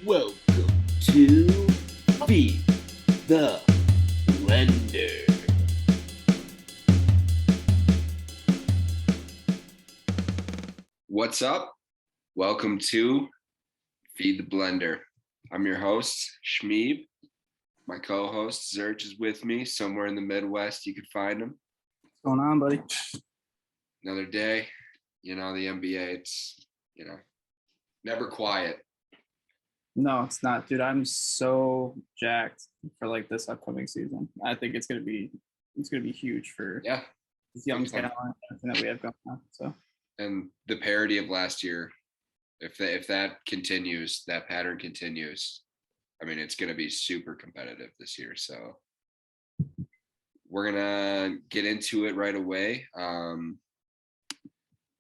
Welcome to Feed the Blender. What's up? Welcome to Feed the Blender. I'm your host, Schmeeb. My co-host, Zerch, is with me somewhere in the Midwest. You could find him. What's going on, buddy? Another day. The NBA, it's, never quiet. No, it's not, dude. I'm so jacked for this upcoming season. I think it's gonna be huge for this young talent that we have going on. So, and the parity of last year, if that continues, that pattern continues, I mean, it's gonna be super competitive this year. So we're gonna get into it right away. We're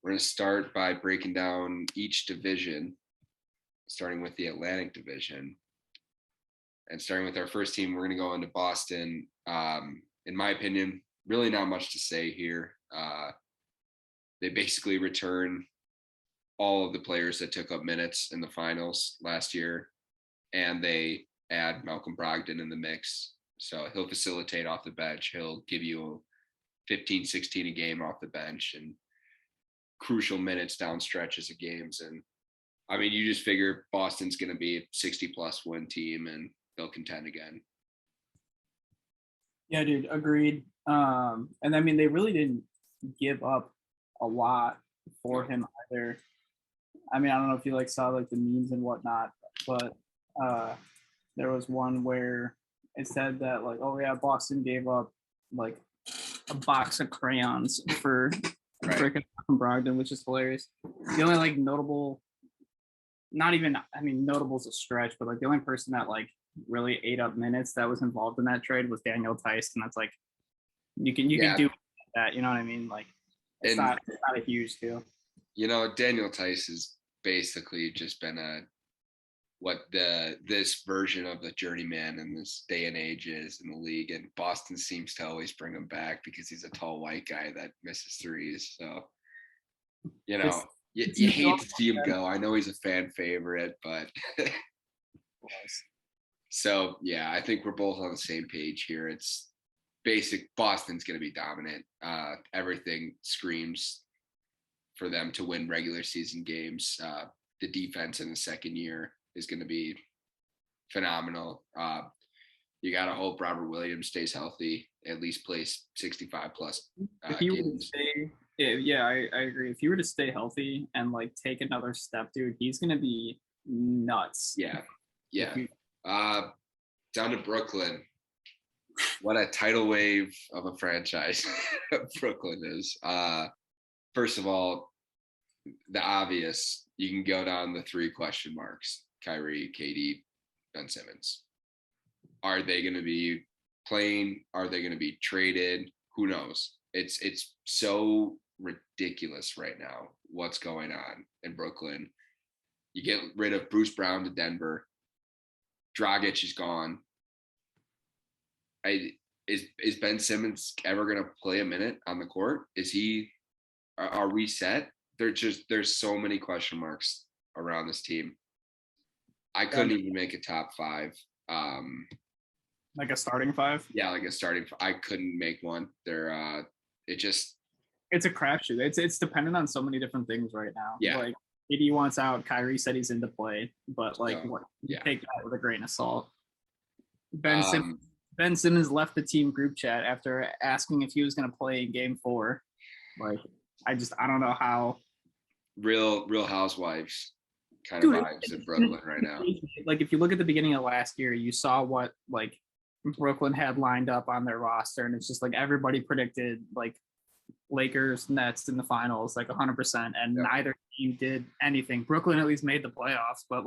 gonna start by breaking down each division, starting with the Atlantic Division. And starting with our first team, we're going to go into Boston. In my opinion, really not much to say here. They basically return all of the players that took up minutes in the finals last year, and they add Malcolm Brogdon in the mix. So he'll facilitate off the bench. He'll give you 15, 16 a game off the bench and crucial minutes down stretches of games. And I mean, you just figure Boston's going to be a 60-plus win team, and they'll contend again. yeah, dude, agreed. And I mean, they really didn't give up a lot for him either. I mean, I don't know if you saw the memes and whatnot, but there was one where it said that oh yeah, Boston gave up a box of crayons for freaking Brogdon, which is hilarious. The only notable. Not even, I mean, notable is a stretch, but the only person that really ate up minutes that was involved in that trade was Daniel Tice, and that's you can do that, you know what I mean? It's not a huge deal. Daniel Tice has basically just been this version of the journeyman in this day and age is in the league, and Boston seems to always bring him back because he's a tall white guy that misses threes. So, You hate to see him go. I know he's a fan favorite, but so yeah, I think we're both on the same page here. It's basic. Boston's going to be dominant. Everything screams for them to win regular season games. The defense in the second year is going to be phenomenal. You got to hope Robert Williams stays healthy, at least plays 65 plus games. I agree. If he were to stay healthy and take another step, dude, he's gonna be nuts. Yeah. Down to Brooklyn. What a tidal wave of a franchise Brooklyn is. First of all, the obvious, you can go down the three question marks: Kyrie, KD, Ben Simmons. Are they going to be playing? Are they going to be traded? Who knows? It's so ridiculous right now what's going on in Brooklyn. You get rid of Bruce Brown to Denver. Dragic is gone. Is Ben Simmons ever going to play a minute on the court? Are we set? There's so many question marks around this team. I couldn't even make a top five. A starting five? Yeah, I couldn't make one. It's a crapshoot. It's dependent on so many different things right now. Yeah. AD wants out. Kyrie said he's into play, but take that with a grain of salt. Ben Simmons left the team group chat after asking if he was going to play in Game 4. I don't know how. Real Housewives kind of vibes in Brooklyn right now. If you look at the beginning of last year, you saw what Brooklyn had lined up on their roster, and it's just everybody predicted Lakers, Nets in the finals 100%, and neither team did anything. Brooklyn at least made the playoffs, but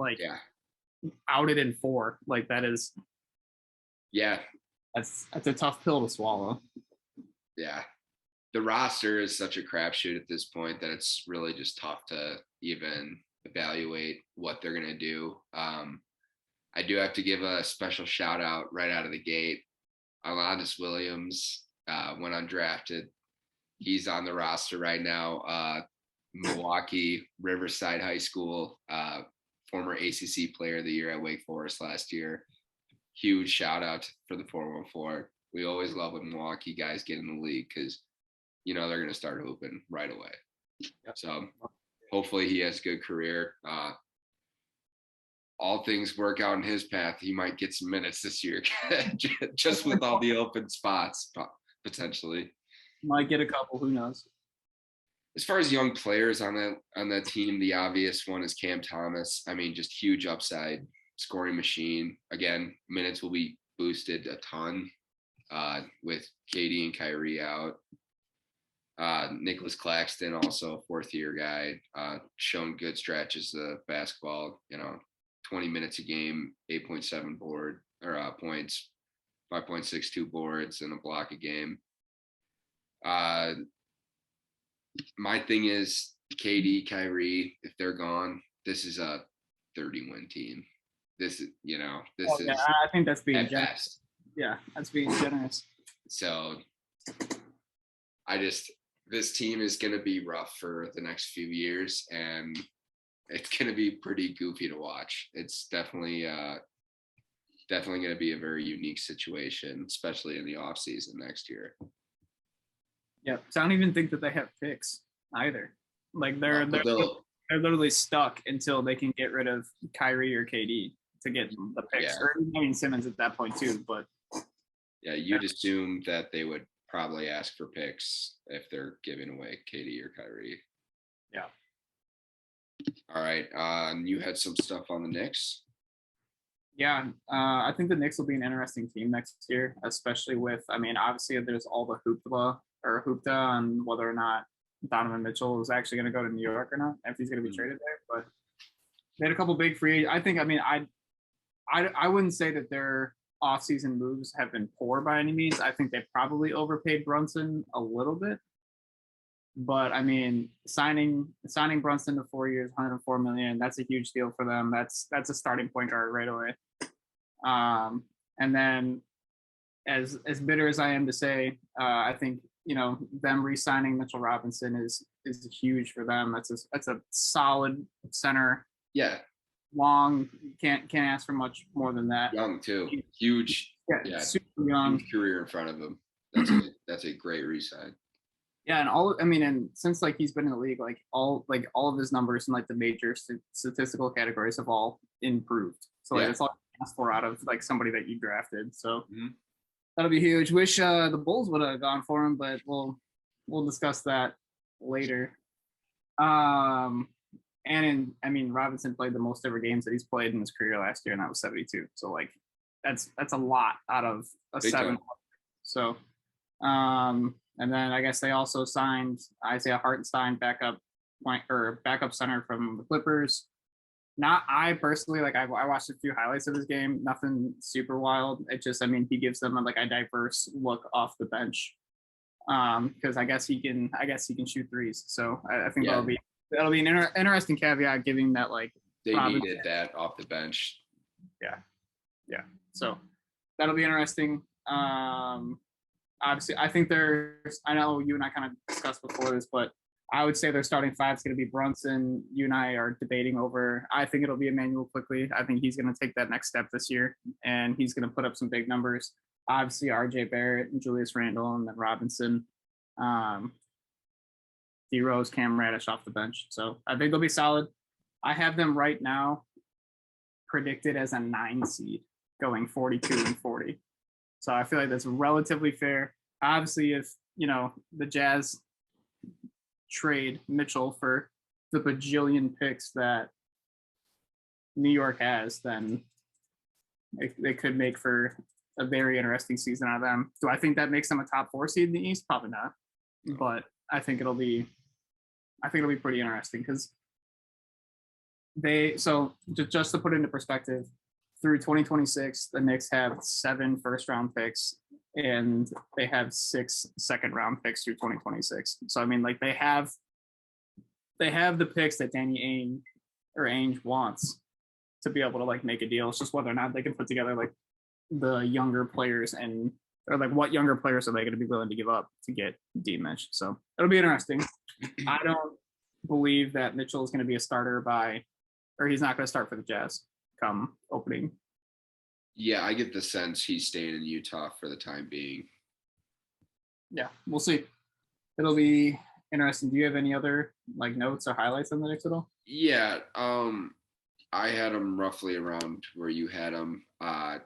outed in 4. That is that's a tough pill to swallow. Yeah, the roster is such a crapshoot at this point that it's really just tough to even evaluate what they're gonna do. I do have to give a special shout out right out of the gate. Alondes Williams went undrafted. He's on the roster right now. Milwaukee Riverside High School former ACC Player of the Year at Wake Forest last year. Huge shout out for the 414. We always love when Milwaukee guys get in the league because, they're going to start hooping right away. So hopefully he has a good career. All things work out in his path. He might get some minutes this year just with all the open spots potentially. Might get a couple, who knows? As far as young players on that team, the obvious one is Cam Thomas. I mean, just huge upside, scoring machine. Again, minutes will be boosted a ton with KD and Kyrie out. Nicholas Claxton, also a fourth-year guy, shown good stretches of basketball. 20 minutes a game, 8.7 points, 5.62 boards, and a block a game. My thing is KD, Kyrie, if they're gone, this is a 30-win team. This is, I think that's being generous. Best. Yeah, that's being generous. So this team is going to be rough for the next few years, and it's going to be pretty goofy to watch. It's definitely going to be a very unique situation, especially in the off season next year. Yeah, so I don't even think that they have picks either. Like they're literally stuck until they can get rid of Kyrie or KD to get the picks. Yeah. Or Simmons at that point too. But yeah, you'd assume that they would probably ask for picks if they're giving away KD or Kyrie. Yeah. All right. You had some stuff on the Knicks. Yeah, I think the Knicks will be an interesting team next year, especially with, obviously there's all the hoopta on whether or not Donovan Mitchell is actually going to go to New York or not, if he's going to be traded there. But they had a couple big free. I think, I wouldn't say that their offseason moves have been poor by any means. I think they probably overpaid Brunson a little bit. But signing Brunson to 4 years, $104 million, that's a huge deal for them. That's a starting point guard right away. And then as bitter as I am to say, I think, them re-signing Mitchell Robinson is huge for them. That's a solid center. Yeah. Long, can't ask for much more than that. Young too. Huge. Yeah. Super young. Huge career in front of him. That's a great re-sign. Yeah, and since he's been in the league, all of his numbers in the major statistical categories have all improved. So it's all you ask for out of somebody that you drafted. So that'll be huge. Wish the Bulls would have gone for him, but we'll discuss that later. Robinson played the most ever games that he's played in his career last year, and that was 72. So that's a lot out of a Big 7. time. So and then I guess they also signed Isaiah Hartenstein, backup center from the Clippers. I personally I watched a few highlights of his game. Nothing super wild. It just he gives them a diverse look off the bench. Because I guess he can shoot threes. So I think that'll be an interesting caveat, given that they needed that off the bench. Yeah. So that'll be interesting. Obviously, I think I know you and I kind of discussed before this, but I would say their starting 5 is going to be Brunson. You and I are debating over. I think it'll be Emmanuel quickly. I think he's going to take that next step this year, and he's going to put up some big numbers. Obviously, RJ Barrett and Julius Randle, and then Robinson, D Rose, Cam Reddish off the bench. So I think they'll be solid. I have them right now predicted as a 9 seed, going 42-40. So I feel like that's relatively fair. Obviously, if the Jazz trade Mitchell for the bajillion picks that New York has, then they could make for a very interesting season out of them. Do I think that makes them a top 4 seed in the East? Probably not. But I think it'll be pretty interesting because just to put it into perspective, through 2026, the Knicks have 7 first-round picks, and they have 6 second-round picks through 2026. So they have the picks that Danny Ainge wants to be able to make a deal. It's just whether or not they can put together the younger players what younger players are they going to be willing to give up to get D-Mitch. So it'll be interesting. I don't believe that Mitchell is going to be a starter by or he's not going to start for the Jazz come opening. Yeah, I get the sense he's staying in Utah for the time being. Yeah, we'll see. It'll be interesting. Do you have any other like notes or highlights on the Knicks at all? Yeah, I had him roughly around where you had him. I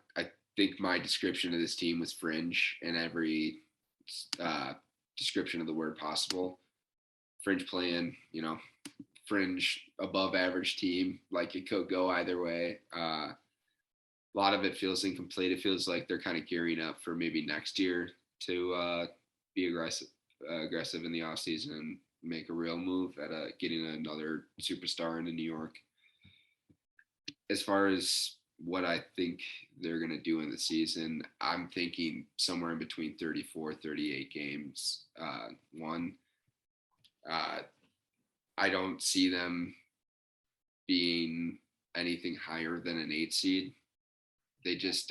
think my description of this team was fringe in every description of the word possible. Fringe playing, fringe above average team. Like it could go either way. A lot of it feels incomplete. It feels like they're kind of gearing up for maybe next year to be aggressive in the offseason and make a real move at getting another superstar into New York. As far as what I think they're going to do in the season, I'm thinking somewhere in between 34, 38 games. I don't see them being anything higher than an 8 seed. They just,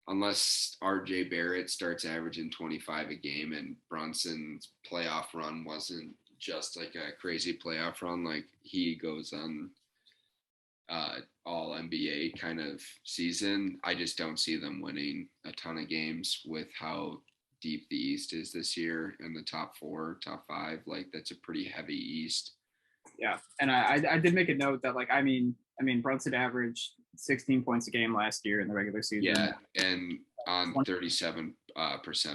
unless RJ Barrett starts averaging 25 a game and Brunson's playoff run wasn't just like a crazy playoff run, like he goes on all NBA kind of season, I just don't see them winning a ton of games with how deep the East is this year and the top 4, top 5. Like that's a pretty heavy East. Yeah, and I did make a note that like I mean Brunson averaged 16 points a game last year in the regular season. Yeah, and on 37%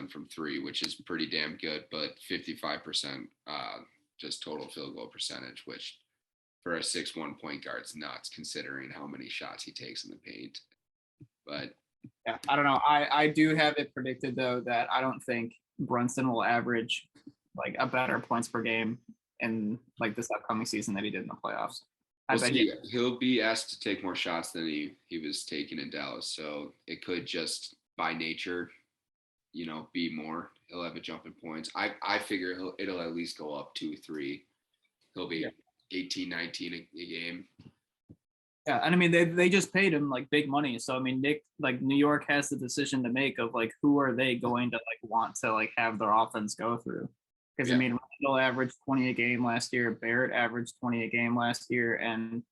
from 3, which is pretty damn good, but 55% just total field goal percentage, which for a 6'1" point guard is nuts considering how many shots he takes in the paint. But yeah, I don't know. I do have it predicted though that I don't think Brunson will average like a better points per game in like this upcoming season that he did in the playoffs. He'll be asked to take more shots than he was taking in Dallas. So it could just by nature, be more. He'll have a jump in points. I figure it'll at least go up 2, 3. He'll be 18, 19 a game. Yeah, and I mean they just paid him like big money. So I mean New York has the decision to make of like who are they going to like want to like have their offense go through. Because I mean Randall averaged 20 a game last year, Barrett averaged 20 a game last year, and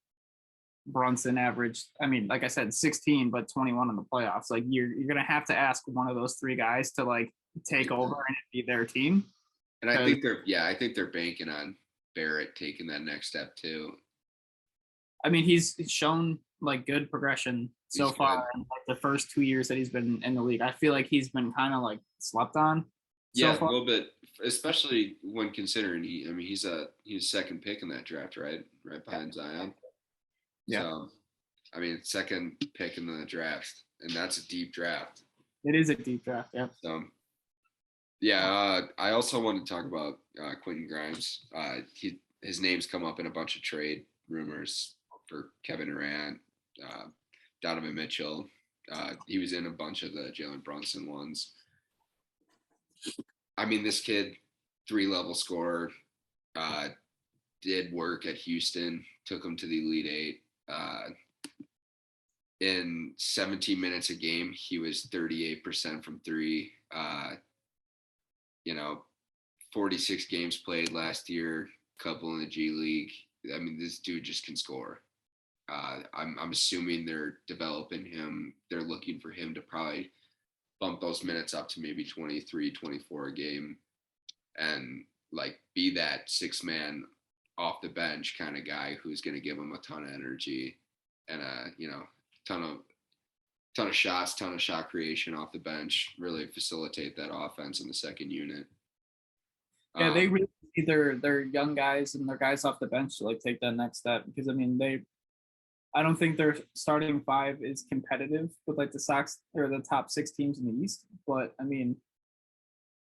Brunson averaged, I mean, like I said, 16 but 21 in the playoffs. Like you're gonna have to ask one of those 3 guys to like take over and be their team. And I think they're banking on Barrett taking that next step too. I mean, he's shown like good progression so far in like the first 2 years that he's been in the league. I feel like he's been kind of like slept on. Yeah, a little bit, especially when considering he's second pick in that draft, right behind Zion. Yeah. So, I mean, second pick in the draft, and that's a deep draft. It is a deep draft, yeah. So, yeah, I also want to talk about Quentin Grimes. His name's come up in a bunch of trade rumors for Kevin Durant, Donovan Mitchell. He was in a bunch of the Jalen Brunson ones. I mean, this kid, 3-level scorer, did work at Houston, took him to the Elite 8. In 17 minutes a game, he was 38% from 3. 46 games played last year, couple in the G League. I mean, this dude just can score. I'm assuming they're developing him. They're looking for him to probably bump those minutes up to maybe 23, 24 a game and like be that 6-man off the bench kind of guy who's going to give him a ton of energy and ton of shots, ton of shot creation off the bench, really facilitate that offense in the second unit. Yeah, they really need their young guys and their guys off the bench to like take that next step because I mean I don't think their starting 5 is competitive with like the Sox or the top 6 teams in the East, but I mean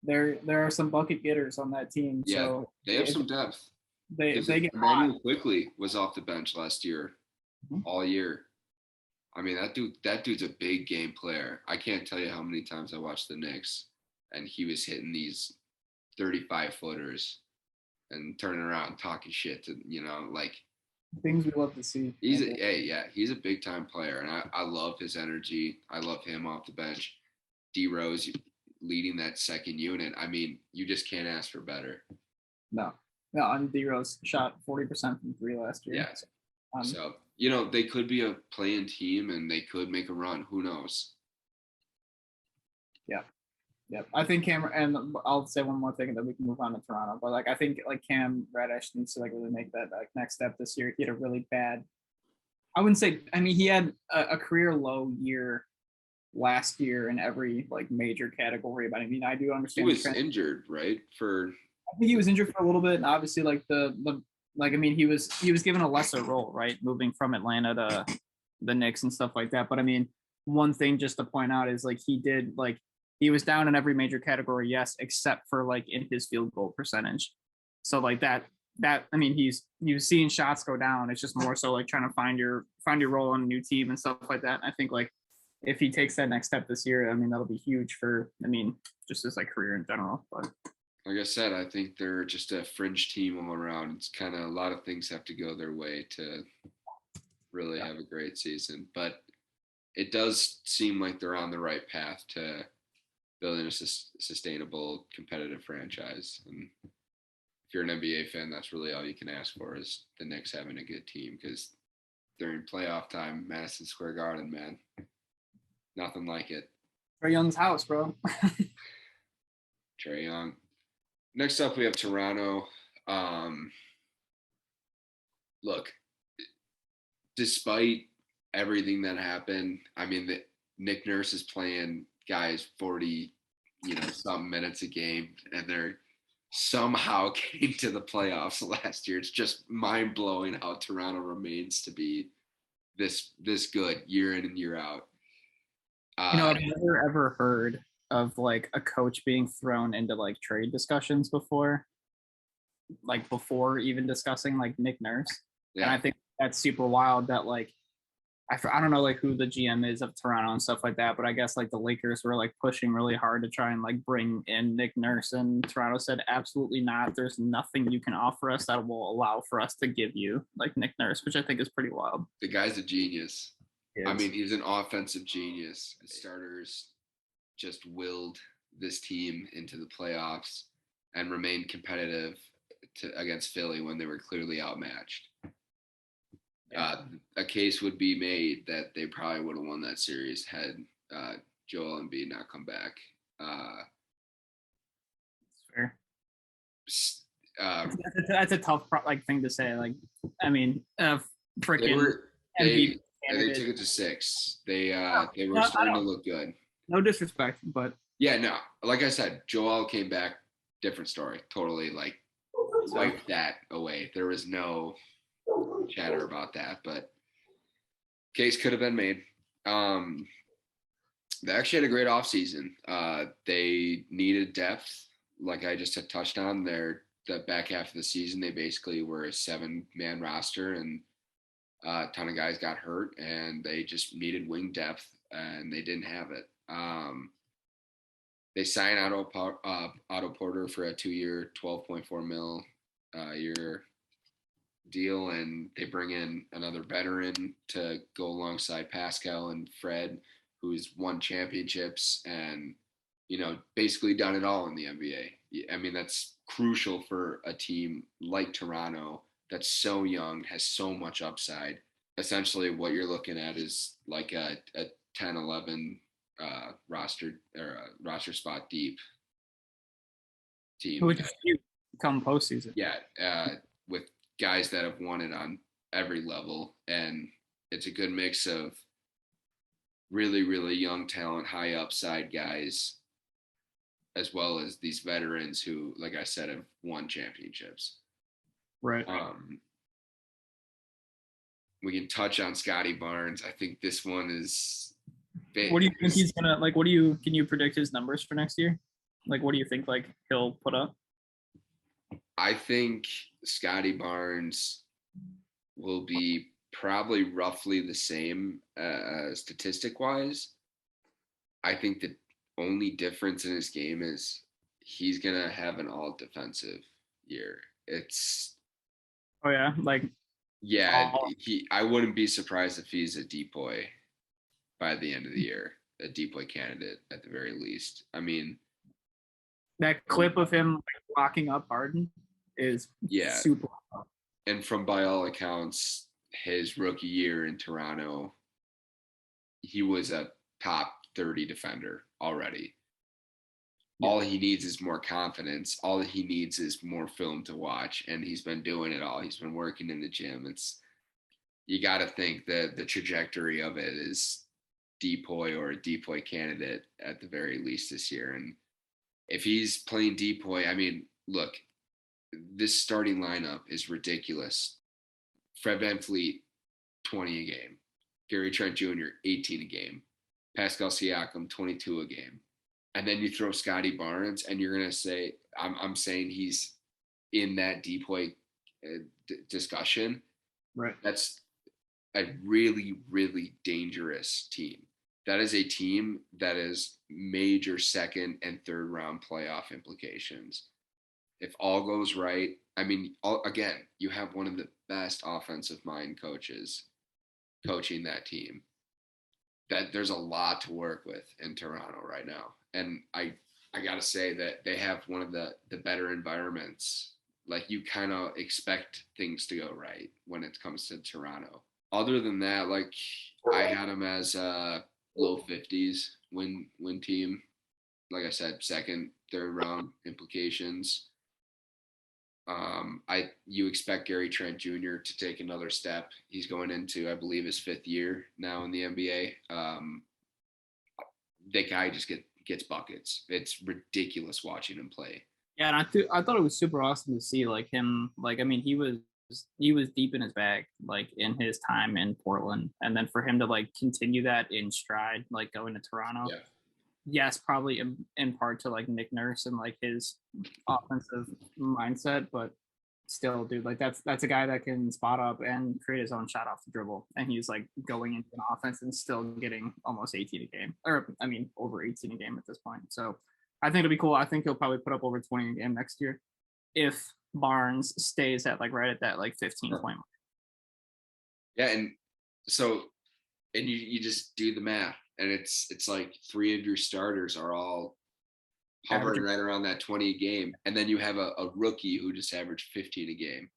there are some bucket getters on that team. Yeah, so they have some depth. They get Emmanuel quickly was off the bench last year, all year. I mean that dude's a big game player. I can't tell you how many times I watched the Knicks and he was hitting these 35-footers and turning around and talking shit to like things we love to see. He's a big time player, and I love his energy. I love him off the bench. D Rose leading that second unit. I mean, you just can't ask for better. No, and D Rose shot 40% from 3 last year. Yeah, So, they could be a playing team and they could make a run. Who knows? Yeah, I think Cam, and I'll say one more thing and then we can move on to Toronto. But like, I think like Cam Reddish needs to like really make that like next step this year. He had a really bad. I wouldn't say. I mean, he had a career low year last year in every like major category. But I mean, I do He understand. was injured, right? I think he was injured for a little bit, and obviously like the like I mean he was given a lesser role, right, moving from Atlanta to the Knicks and stuff like that. But I mean, one thing just to point out is like he was down in every major category, yes, except for like in his field goal percentage. So like that I mean he was seeing shots go down. It's just more so like trying to find your role on a new team and stuff like that. And I think like if he takes that next step this year, I mean that'll be huge for just his like career in general. But like I said, I think they're just a fringe team all around. It's kind of a lot of things have to go their way to really have a great season. But it does seem like they're on the right path to building a sustainable, competitive franchise. And if you're an NBA fan, that's really all you can ask for is the Knicks having a good team because during playoff time, Madison Square Garden, man, nothing like it. Trae Young's house, bro. Trae Young. Next up, we have Toronto. Look, despite everything that happened, I mean, Nick Nurse is playing guys 40, some minutes a game, and they're somehow getting to the playoffs last year. It's just mind blowing how Toronto remains to be this good year in and year out. I've never ever heard of like a coach being thrown into like trade discussions before even discussing like Nick Nurse. Yeah. And I think that's super wild that like I don't know like who the GM is of Toronto and stuff like that, but I guess like the Lakers were like pushing really hard to try and like bring in Nick Nurse, and Toronto said absolutely not. There's nothing you can offer us that will allow for us to give you like Nick Nurse, which I think is pretty wild. The guy's a genius. I mean, he's an offensive genius. The starters just willed this team into the playoffs and remained competitive against Philly when they were clearly outmatched. A case would be made that they probably would have won that series had Joel Embiid not come back. That's fair. That's a tough thing to say. Like, I mean, freaking Embiid. They took it to 6. They were starting to look good. No disrespect, but yeah, no. Like I said, Joel came back, different story. Totally like wiped that away. There was no chatter about that, but case could have been made. They actually had a great offseason. They needed depth, like I just had touched on. The back half of the season, they basically were a 7-man roster, and a ton of guys got hurt, and they just needed wing depth, and they didn't have it. They signed Otto Porter for a 2-year, $12.4 million year deal, and they bring in another veteran to go alongside Pascal and Fred, who's won championships and basically done it all in the NBA. I mean, that's crucial for a team like Toronto that's so young, has so much upside. Essentially what you're looking at is like a 10-11 roster spot deep team, which is huge come postseason. With guys that have won it on every level, and it's a good mix of really, really young talent, high upside guys, as well as these veterans who, like I said, have won championships. Right. We can touch on Scotty Barnes. I think this one is big. What do you think he's gonna like? Can you predict his numbers for next year? Like, what do you think like he'll put up? I think Scotty Barnes will be probably roughly the same statistic wise. I think the only difference in his game is he's gonna have an all defensive year. I wouldn't be surprised if he's a depoy by the end of the year, a depoy candidate at the very least. I mean, that clip of him locking up Harden is super. And from by all accounts, his rookie year in Toronto, he was a top 30 defender already. Yeah. All he needs is more confidence. All he needs is more film to watch, and he's been doing it all. He's been working in the gym. You got to think that the trajectory of it is depoy or a depoy candidate at the very least this year. And if he's playing depoy, I mean, look, this starting lineup is ridiculous. Fred VanVleet, 20 a game. Gary Trent Jr., 18 a game. Pascal Siakam, 22 a game. And then you throw Scotty Barnes, and you're going to say, I'm saying he's in that depoy discussion. Right. That's a really, really dangerous team. That is a team that is major second and third round playoff implications. If all goes right, I mean, again, you have one of the best offensive mind coaches coaching that team. That there's a lot to work with in Toronto right now. And I got to say that they have one of the better environments. Like, you kind of expect things to go right when it comes to Toronto. Other than that, like, I had them as low 50s win team. Like I said, second, third round implications. You expect Gary Trent Jr. to take another step. He's going into, I believe, his 5th year now in the NBA. That guy just gets buckets. It's ridiculous watching him play. Yeah, and I thought it was super awesome to see like him. Like, I mean, he was deep in his bag, like in his time in Portland, and then for him to like continue that in stride, like going to Toronto. Yeah. Yes, probably in part to like Nick Nurse and like his offensive mindset, but still, dude, like that's a guy that can spot up and create his own shot off the dribble, and he's like going into an offense and still getting almost 18 a game, or I mean over 18 a game at this point. So I think it'll be cool. I think he'll probably put up over 20 a game next year if Barnes stays at like right at that like 15 point mark. Yeah, and so you just do the math, and it's like 3 of your starters are all hovering right around that 20 a game, and then you have a rookie who just averaged 15 a game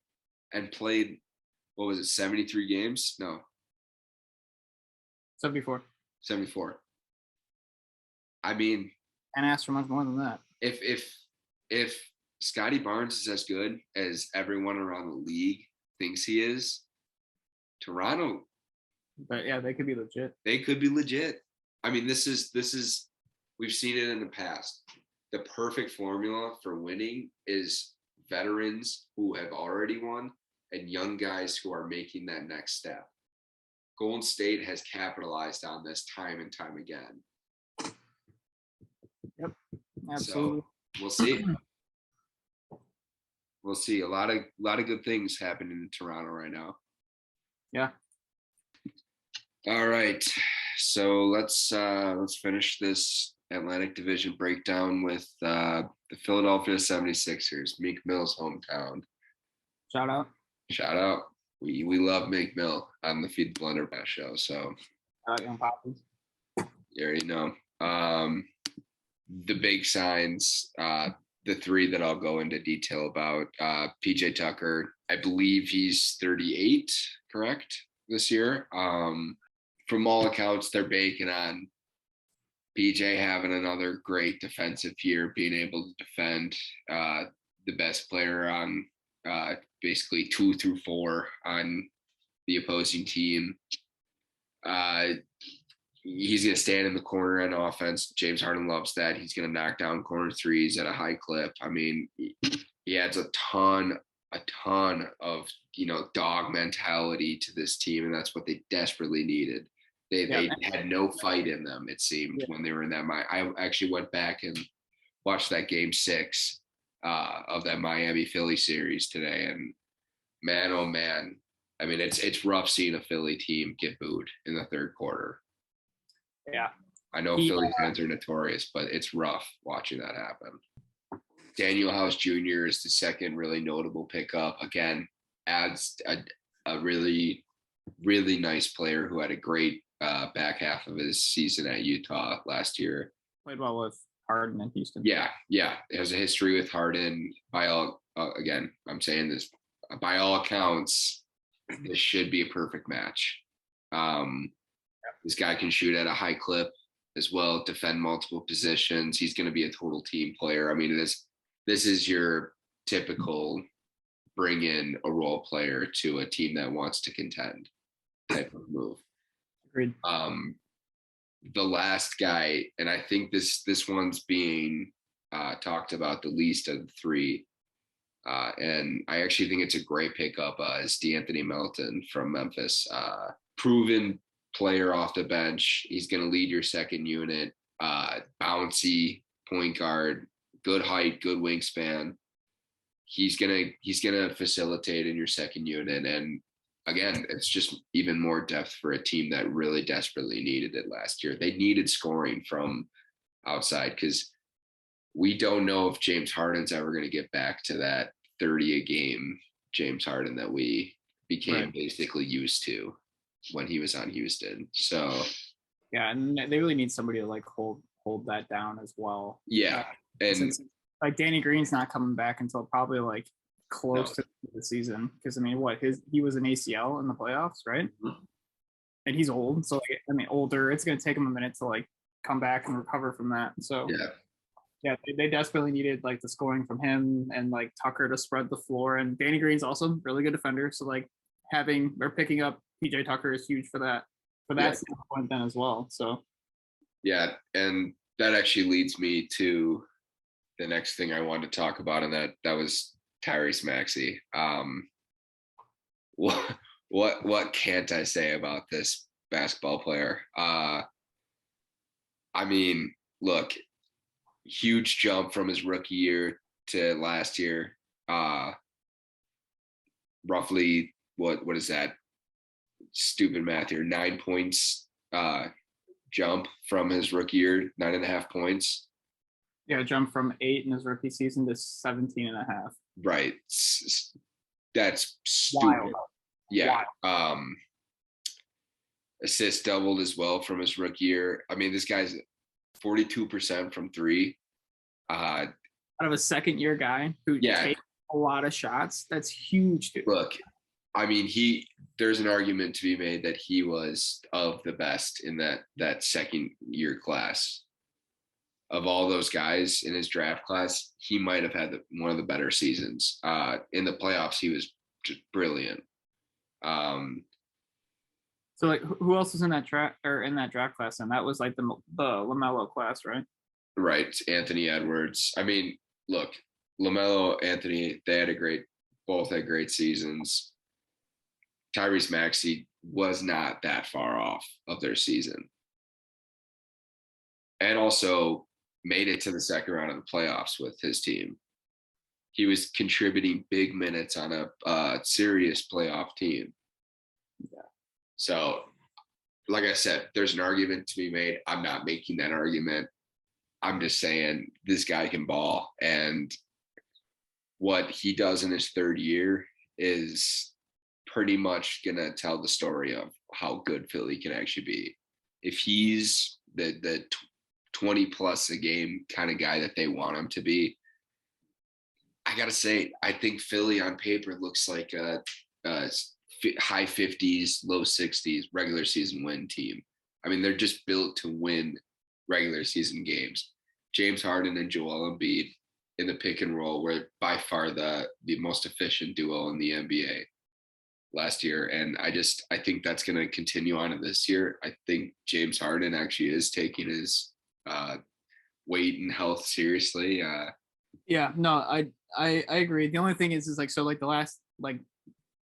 and played, what was it, 73 games? No, 74. I mean, and ask for much more than that. If Scotty Barnes is as good as everyone around the league thinks he is, Toronto, but yeah, they could be legit. I mean, this is we've seen it in the past. The perfect formula for winning is veterans who have already won and young guys who are making that next step. Golden State has capitalized on this time and time again. Yep, absolutely. So we'll see. We'll see. A lot of good things happening in Toronto right now. Yeah. All right. So let's finish this Atlantic Division breakdown with the Philadelphia 76ers, Meek Mill's hometown. Shout out. We love Meek Mill on the Feed the Blunderbuss show. So Young Poppins. You already know. The big signs, the 3 that I'll go into detail about. PJ Tucker, I believe he's 38, correct, this year. From all accounts, they're banking on PJ having another great defensive year, being able to defend the best player on basically 2 through 4 on the opposing team. He's going to stand in the corner on offense. James Harden loves that. He's going to knock down corner threes at a high clip. I mean, he adds a ton of, dog mentality to this team, and that's what they desperately needed. They had no fight in them, it seemed, when they were in that. I actually went back and watched that game 6 of that Miami Philly series today, and man, oh man, I mean, it's rough seeing a Philly team get booed in the third quarter. Yeah, I know Philly fans are notorious, but it's rough watching that happen. Daniel House Jr. is the second really notable pickup. Again, adds a really, really nice player who had a great back half of his season at Utah last year. Played well with Harden in Houston. Yeah. It has a history with Harden. By all, again, I'm saying this, by all accounts, this should be a perfect match. This guy can shoot at a high clip as well, defend multiple positions. He's going to be a total team player. I mean, this is your typical bring in a role player to a team that wants to contend type of move. Agreed. The last guy, and I think this one's being talked about the least of the three, and I actually think it's a great pickup, is DeAnthony Melton from Memphis. Proven player off the bench. He's going to lead your second unit. Bouncy point guard, good height, good wingspan. He's gonna facilitate in your second unit, and again, it's just even more depth for a team that really desperately needed it last year. They needed scoring from outside because we don't know if James Harden's ever going to get back to that 30 a game James Harden that we became basically used to when he was on Houston. So yeah, and they really need somebody to like hold that down as well. Yeah, and since, like Danny Green's not coming back until probably like close to the season, because I mean, he was an ACL in the playoffs, right? Mm-hmm. And he's old, so like, I mean, older. It's going to take him a minute to like come back and recover from that. So yeah, they desperately needed like the scoring from him and like Tucker to spread the floor. And Danny Green's also a really good defender, so like picking up PJ Tucker is huge for that standpoint then as well. So yeah, and that actually leads me to the next thing I wanted to talk about, and that was Tyrese Maxi. What can't I say about this basketball player? I mean, look, huge jump from his rookie year to last year. Roughly, what is that? Stupid math here. 9 points jump from his rookie year, 9.5 points. Yeah, jump from 8 in his rookie season to 17.5. Right. That's stupid. Wild. Yeah. Wild. Assists doubled as well from his rookie year. I mean, this guy's 42% from three. Out of a second-year guy who takes a lot of shots, that's huge, dude. Look, I mean, there's an argument to be made that he was of the best in that second-year class. Of all those guys in his draft class, he might have had one of the better seasons. In the playoffs, he was just brilliant. So, like, who else was in that draft class? And that was like the LaMelo class, right? Right, Anthony Edwards. I mean, look, LaMelo, Anthony, both had great seasons. Tyrese Maxi was not that far off of their season, and also made it to the second round of the playoffs with his team. He was contributing big minutes on a serious playoff team. Yeah. So, like I said, there's an argument to be made. I'm not making that argument. I'm just saying this guy can ball. And what he does in his third year is pretty much going to tell the story of how good Philly can actually be. If he's the 20 plus a game kind of guy that they want him to be, I got to say, I think Philly on paper looks like a high 50s, low 60s regular season win team. I mean, they're just built to win regular season games. James Harden and Joel Embiid in the pick and roll were by far the most efficient duo in the NBA last year. And I think that's going to continue on in this year. I think James Harden actually is taking his weight and health seriously. Yeah, no, I agree. The only thing is like, so like the last like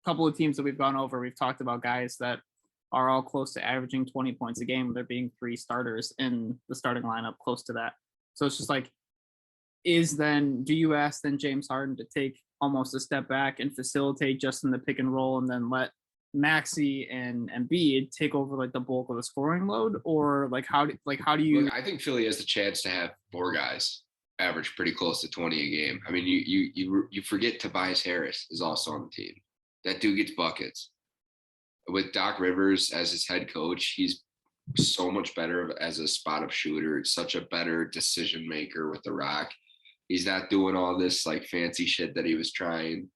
couple of teams that we've gone over, we've talked about guys that are all close to averaging 20 points a game. There being 3 starters in the starting lineup close to that. So it's just like, do you ask then James Harden to take almost a step back and facilitate just in the pick and roll and then let Maxi and Embiid take over like the bulk of the scoring load? Or like how do you? Look, I think Philly has the chance to have 4 guys average pretty close to 20 a game. I mean, you forget Tobias Harris is also on the team. That dude gets buckets. With Doc Rivers as his head coach, he's so much better as a spot-up shooter. Such a better decision maker with the rock. He's not doing all this like fancy shit that he was trying.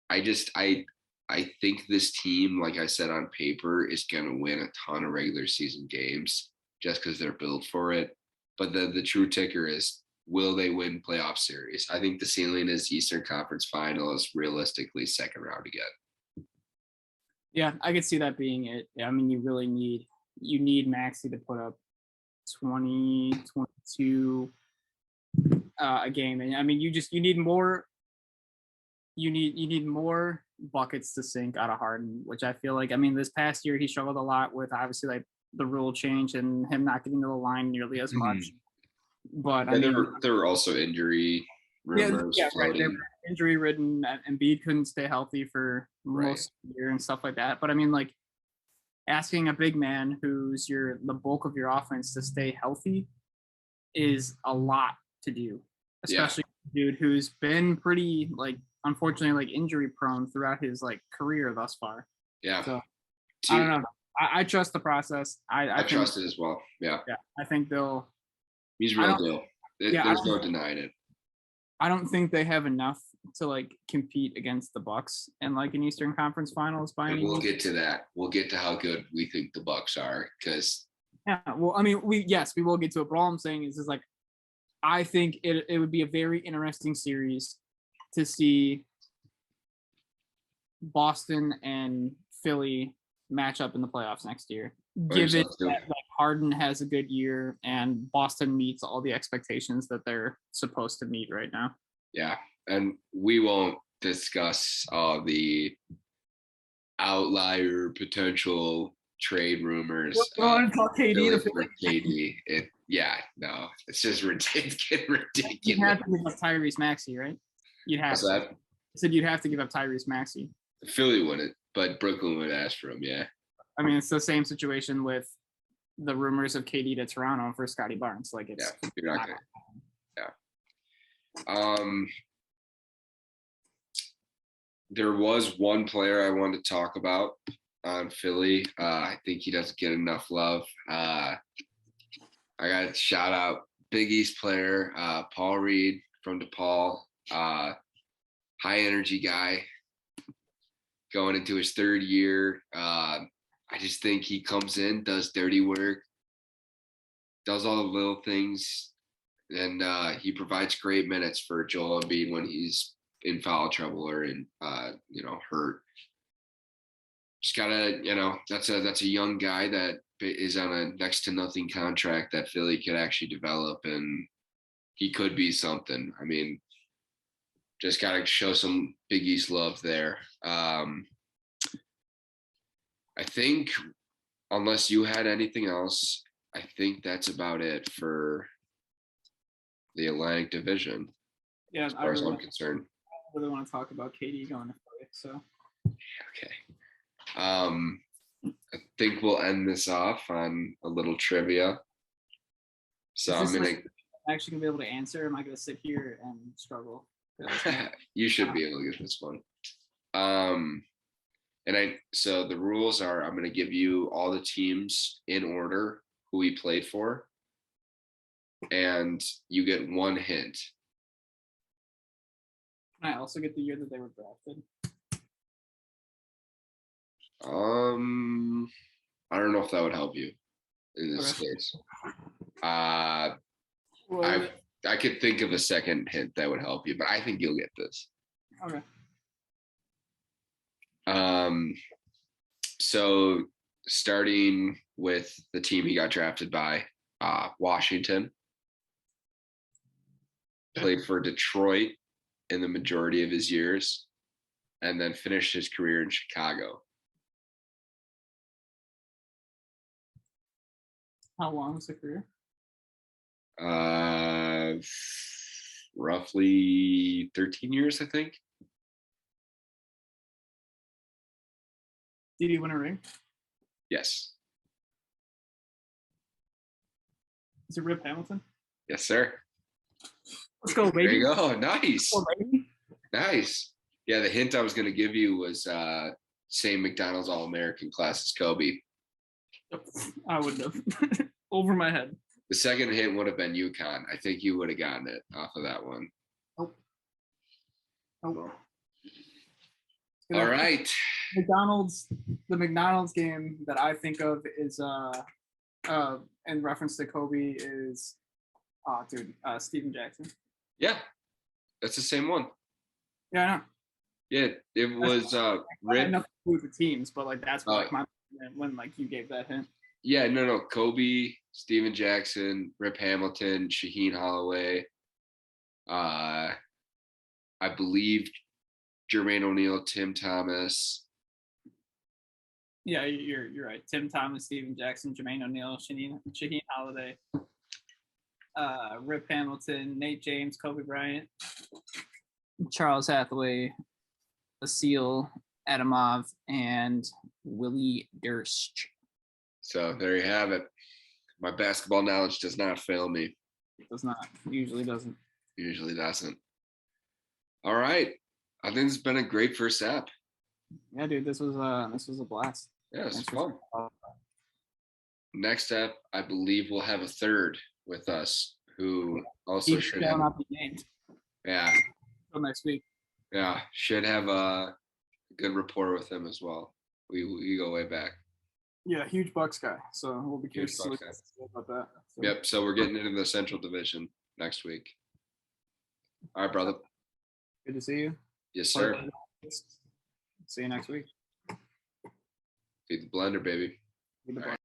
I I think this team, like I said on paper, is going to win a ton of regular season games just because they're built for it. But the true ticker is, will they win playoff series? I think the ceiling is Eastern Conference Finals, realistically second round again. Yeah, I could see that being it. I mean, you really need Maxi to put up 20, 22 a game, and I mean, you need more. You need more buckets to sink out of Harden, which I feel like, I mean, this past year he struggled a lot with obviously like the rule change and him not getting to the line nearly as much. But I mean, there were also injury rumors floating. Right. Injury ridden. Embiid couldn't stay healthy for most of the year and stuff like that. But I mean, like, asking a big man who's the bulk of your offense to stay healthy is a lot to do, especially a dude who's been pretty, like, unfortunately, like, injury prone throughout his like career thus far. Yeah. So I don't know. I trust the process. I trust it as well. Yeah. Yeah. I think they'll. He's real deal. There's no denying it. I don't think they have enough to like compete against the Bucks in like an Eastern Conference Finals by any means. We'll get to that. We'll get to how good we think the Bucks are, because well, I mean, we will get to it. But all I'm saying is like, I think it would be a very interesting series to see Boston and Philly match up in the playoffs next year. Given that like Harden has a good year and Boston meets all the expectations that they're supposed to meet right now. Yeah, and we won't discuss all the outlier potential trade rumors. Talk KD for KD. It's just ridiculous. You'd have to give up Tyrese Maxi, right? You'd have to. I said you'd have to give up Tyrese Maxi. Philly wouldn't, but Brooklyn would ask for him. Yeah. I mean, it's the same situation with the rumors of KD to Toronto for Scotty Barnes. Like, it's you're not gonna. There was one player I wanted to talk about on Philly. I think he doesn't get enough love. I got to shout out Big East player, Paul Reed from DePaul. High energy guy going into his third year. I just think he comes in, does dirty work, does all the little things, and he provides great minutes for Joel Embiid when he's in foul trouble or in hurt. Just gotta, that's a young guy that is on a next to nothing contract that Philly could actually develop, and he could be something. I mean, just gotta show some Big East love there. I think, unless you had anything else, I think that's about it for the Atlantic Division. Yeah, as far as I'm concerned. I really want to talk about KD going to Philly. So. Okay. I think we'll end this off on a little trivia. So I'm actually gonna be able to answer. Am I gonna sit here and struggle? You should be able to get this one. So the rules are, I'm going to give you all the teams in order who he played for, and you get one hint. Can I also get the year that they were drafted? I don't know if that would help you in this case. I could think of a second hint that would help you, but I think you'll get this. Okay. So starting with the team he got drafted by, Washington, played for Detroit in the majority of his years, and then finished his career in Chicago. How long was the career? Roughly 13 years, I think. Did he win a ring? Yes. Is it Rip Hamilton? Yes, sir. Let's go, baby. There you go. Nice. Go, baby. Nice. Yeah, the hint I was going to give you was same McDonald's All-American class as Kobe. I wouldn't have. Over my head. The second hint would have been UConn. I think you would have gotten it off of that one. Nope. You know, All right. the McDonald's game that I think of is in reference to Kobe is Steven Jackson. Yeah, that's the same one. Yeah, I know. Yeah, it was I had Rip. nothing to do with the teams, but like that's what, like my when like you gave that hint. Yeah, no. Kobe, Steven Jackson, Rip Hamilton, Shaheen Holloway. I believe Jermaine O'Neal, Tim Thomas. Yeah, you're right. Tim Thomas, Steven Jackson, Jermaine O'Neal, Shaheen Holiday, Rip Hamilton, Nate James, Kobe Bryant, Charles Hathaway, Asil Adamov, and Willie Durst. So there you have it. My basketball knowledge does not fail me. It does not. Usually doesn't. Usually doesn't. All right. I think it's been a great first app. Yeah, dude, this was a blast. Yeah, it's Thanks fun. Next up, I believe we'll have a third with us who also He should shall have. not be named. Yeah, Until next week. yeah, should have a good rapport with him as well. We go way back. Yeah, huge Bucks guy. So we'll be Huge curious to see Bucks what guy. he says about that. So, Yep. So we're getting into the Central Division next week. All right, brother. Good to see you. Yes, sir. See you next week. Feed the blender, baby. Be the All right.